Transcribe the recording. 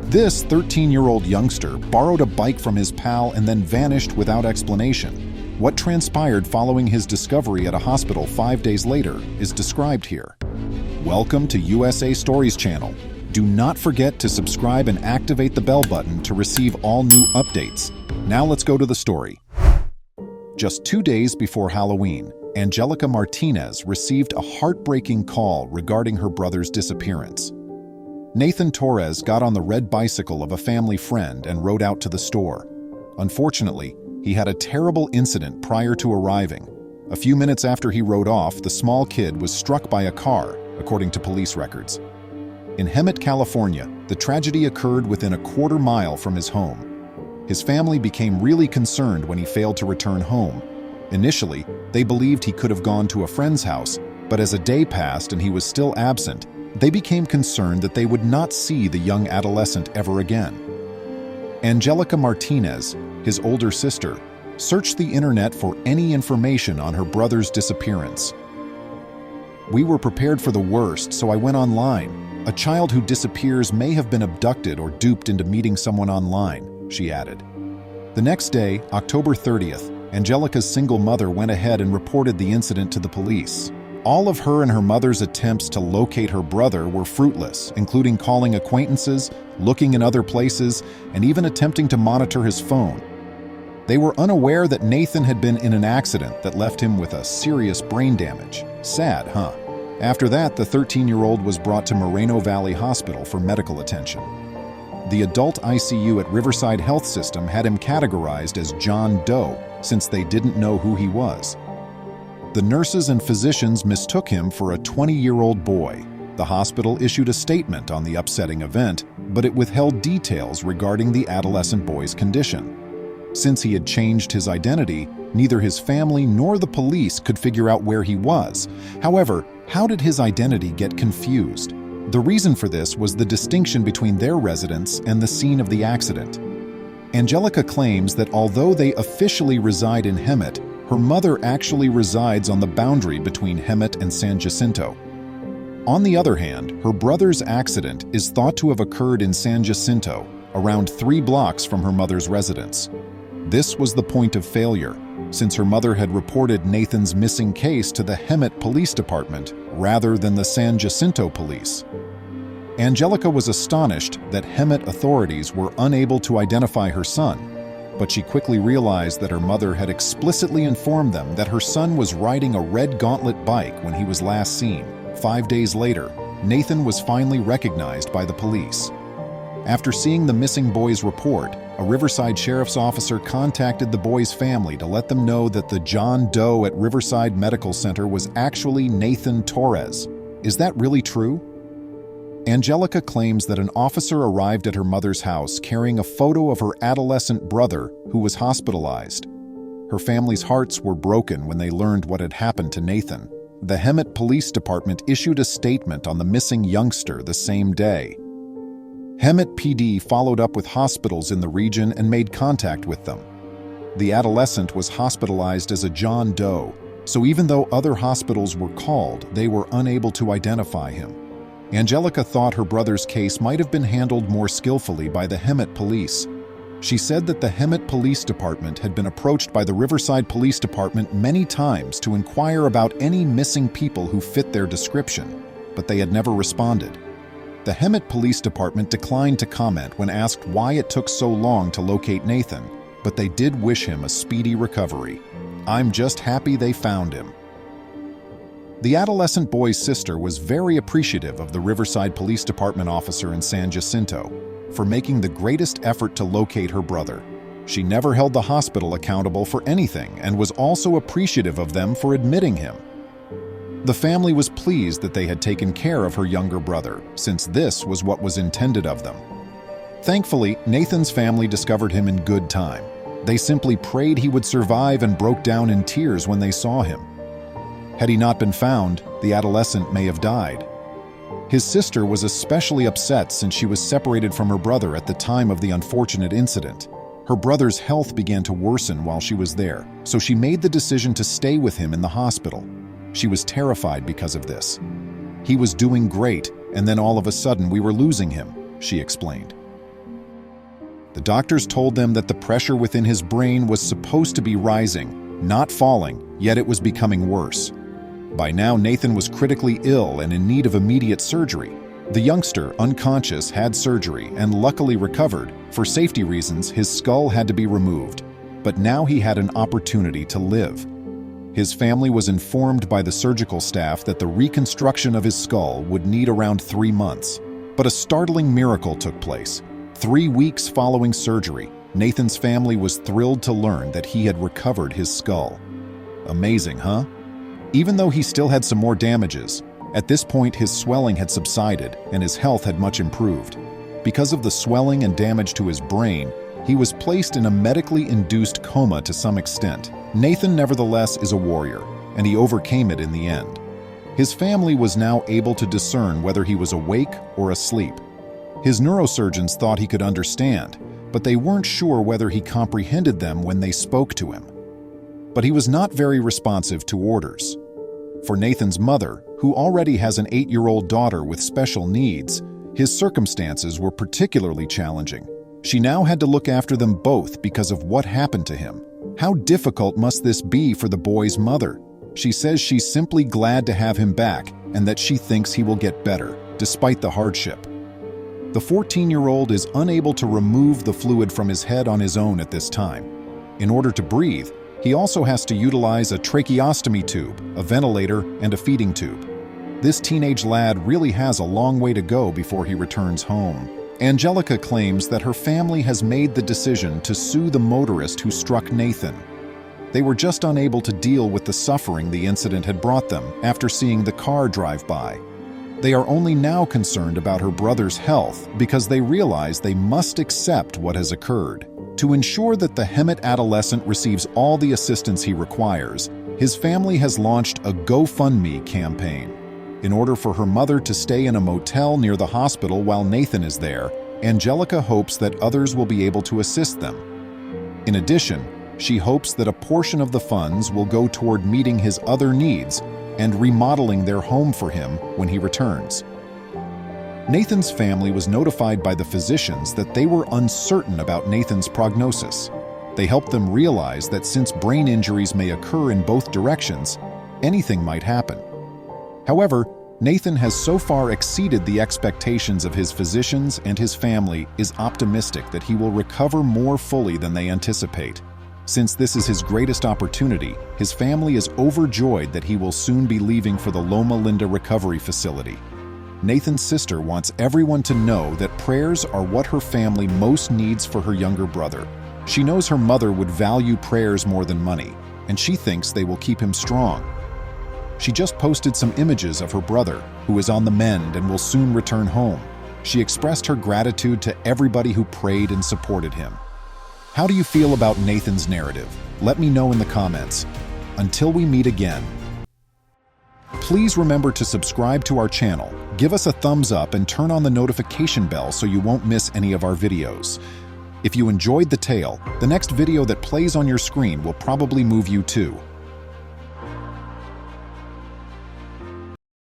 This 13-year-old youngster borrowed a bike from his pal and then vanished without explanation. What transpired following his discovery at a hospital 5 days later is described here. Welcome to USA Stories channel. Do not forget to subscribe and activate the bell button to receive all new updates. Now let's go to the story. Just 2 days before Halloween, Angelica Martinez received a heartbreaking call regarding her brother's disappearance. Nathan Torres got on the red bicycle of a family friend and rode out to the store. Unfortunately, he had a terrible incident prior to arriving. A few minutes after he rode off, the small kid was struck by a car, according to police records. In Hemet, California, the tragedy occurred within a quarter mile from his home. His family became really concerned when he failed to return home. Initially, they believed he could have gone to a friend's house, but as a day passed and he was still absent, they became concerned that they would not see the young adolescent ever again. Angelica Martinez, his older sister, searched the internet for any information on her brother's disappearance. "We were prepared for the worst, so I went online. A child who disappears may have been abducted or duped into meeting someone online," she added. The next day, October 30th, Angelica's single mother went ahead and reported the incident to the police. All of her and her mother's attempts to locate her brother were fruitless, including calling acquaintances, looking in other places, and even attempting to monitor his phone. They were unaware that Nathan had been in an accident that left him with a serious brain damage. Sad, huh? After that, the 13-year-old was brought to Moreno Valley Hospital for medical attention. The adult ICU at Riverside Health System had him categorized as John Doe, since they didn't know who he was. The nurses and physicians mistook him for a 20-year-old boy. The hospital issued a statement on the upsetting event, but it withheld details regarding the adolescent boy's condition. Since he had changed his identity, neither his family nor the police could figure out where he was. However, how did his identity get confused? The reason for this was the distinction between their residence and the scene of the accident. Angelica claims that although they officially reside in Hemet, her mother actually resides on the boundary between Hemet and San Jacinto. On the other hand, her brother's accident is thought to have occurred in San Jacinto, around 3 blocks from her mother's residence. This was the point of failure, since her mother had reported Nathan's missing case to the Hemet Police Department rather than the San Jacinto police. Angelica was astonished that Hemet authorities were unable to identify her son, but she quickly realized that her mother had explicitly informed them that her son was riding a red gauntlet bike when he was last seen. 5 days later, Nathan was finally recognized by the police. After seeing the missing boy's report, a Riverside sheriff's officer contacted the boy's family to let them know that the John Doe at Riverside Medical Center was actually Nathan Torres. Is that really true? Angelica claims that an officer arrived at her mother's house carrying a photo of her adolescent brother who was hospitalized. Her family's hearts were broken when they learned what had happened to Nathan. The Hemet Police Department issued a statement on the missing youngster the same day. Hemet PD followed up with hospitals in the region and made contact with them. The adolescent was hospitalized as a John Doe, so even though other hospitals were called, they were unable to identify him. Angelica thought her brother's case might have been handled more skillfully by the Hemet police. She said that the Hemet Police Department had been approached by the Riverside Police Department many times to inquire about any missing people who fit their description, but they had never responded. The Hemet Police Department declined to comment when asked why it took so long to locate Nathan, but they did wish him a speedy recovery. "I'm just happy they found him." The adolescent boy's sister was very appreciative of the Riverside Police Department officer in San Jacinto for making the greatest effort to locate her brother. She never held the hospital accountable for anything and was also appreciative of them for admitting him. The family was pleased that they had taken care of her younger brother, since this was what was intended of them. Thankfully, Nathan's family discovered him in good time. They simply prayed he would survive and broke down in tears when they saw him. Had he not been found, the adolescent may have died. His sister was especially upset since she was separated from her brother at the time of the unfortunate incident. Her brother's health began to worsen while she was there, so she made the decision to stay with him in the hospital. She was terrified because of this. "He was doing great, and then all of a sudden we were losing him," she explained. The doctors told them that the pressure within his brain was supposed to be rising, not falling, yet it was becoming worse. By now, Nathan was critically ill and in need of immediate surgery. The youngster, unconscious, had surgery and luckily recovered. For safety reasons, his skull had to be removed. But now he had an opportunity to live. His family was informed by the surgical staff that the reconstruction of his skull would need around 3 months. But a startling miracle took place. 3 weeks following surgery, Nathan's family was thrilled to learn that he had recovered his skull. Amazing, huh? Even though he still had some more damages, at this point his swelling had subsided and his health had much improved. Because of the swelling and damage to his brain, he was placed in a medically induced coma to some extent. Nathan, nevertheless, is a warrior, and he overcame it in the end. His family was now able to discern whether he was awake or asleep. His neurosurgeons thought he could understand, but they weren't sure whether he comprehended them when they spoke to him. But he was not very responsive to orders. For Nathan's mother, who already has an 8-year-old daughter with special needs, his circumstances were particularly challenging. She now had to look after them both because of what happened to him. How difficult must this be for the boy's mother? She says she's simply glad to have him back and that she thinks he will get better, despite the hardship. The 14-year-old is unable to remove the fluid from his head on his own at this time. In order to breathe, he also has to utilize a tracheostomy tube, a ventilator, and a feeding tube. This teenage lad really has a long way to go before he returns home. Angelica claims that her family has made the decision to sue the motorist who struck Nathan. They were just unable to deal with the suffering the incident had brought them after seeing the car drive by. They are only now concerned about her brother's health because they realize they must accept what has occurred. To ensure that the Hemet adolescent receives all the assistance he requires, his family has launched a GoFundMe campaign. In order for her mother to stay in a motel near the hospital while Nathan is there, Angelica hopes that others will be able to assist them. In addition, she hopes that a portion of the funds will go toward meeting his other needs and remodeling their home for him when he returns. Nathan's family was notified by the physicians that they were uncertain about Nathan's prognosis. They helped them realize that since brain injuries may occur in both directions, anything might happen. However, Nathan has so far exceeded the expectations of his physicians, and his family is optimistic that he will recover more fully than they anticipate. Since this is his greatest opportunity, his family is overjoyed that he will soon be leaving for the Loma Linda Recovery Facility. Nathan's sister wants everyone to know that prayers are what her family most needs for her younger brother. She knows her mother would value prayers more than money, and she thinks they will keep him strong. She just posted some images of her brother, who is on the mend and will soon return home. She expressed her gratitude to everybody who prayed and supported him. How do you feel about Nathan's narrative? Let me know in the comments. Until we meet again, please remember to subscribe to our channel, give us a thumbs up, and turn on the notification bell so you won't miss any of our videos. If you enjoyed the tale, the next video that plays on your screen will probably move you too.